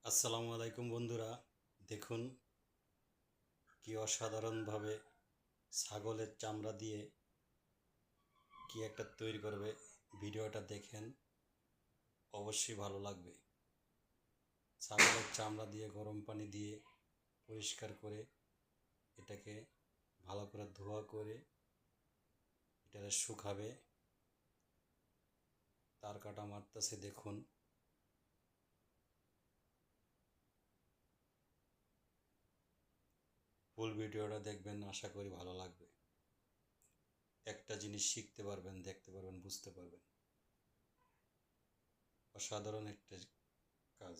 আসসালামু আলাইকুম বন্ধুরা, দেখুন কি অসাধারণভাবে ছাগলের চামড়া দিয়ে কি একটা তৈরি করবে। ভিডিওটা দেখেন, অবশ্যই ভালো লাগবে। ছাগলের চামড়া দিয়ে গরম পানি দিয়ে পরিষ্কার করে এটাকে ভালো করে ধোয়া করে এটাকে শুকাবে। তার কাটা মারতেছে, দেখুন। ফুল ভিডিওটা দেখবেন, আশা করি ভালো লাগবে। একটা জিনিস শিখতে পারবেন, দেখতে পারবেন, বুঝতে পারবেন। অসাধারণ একটা কাজ।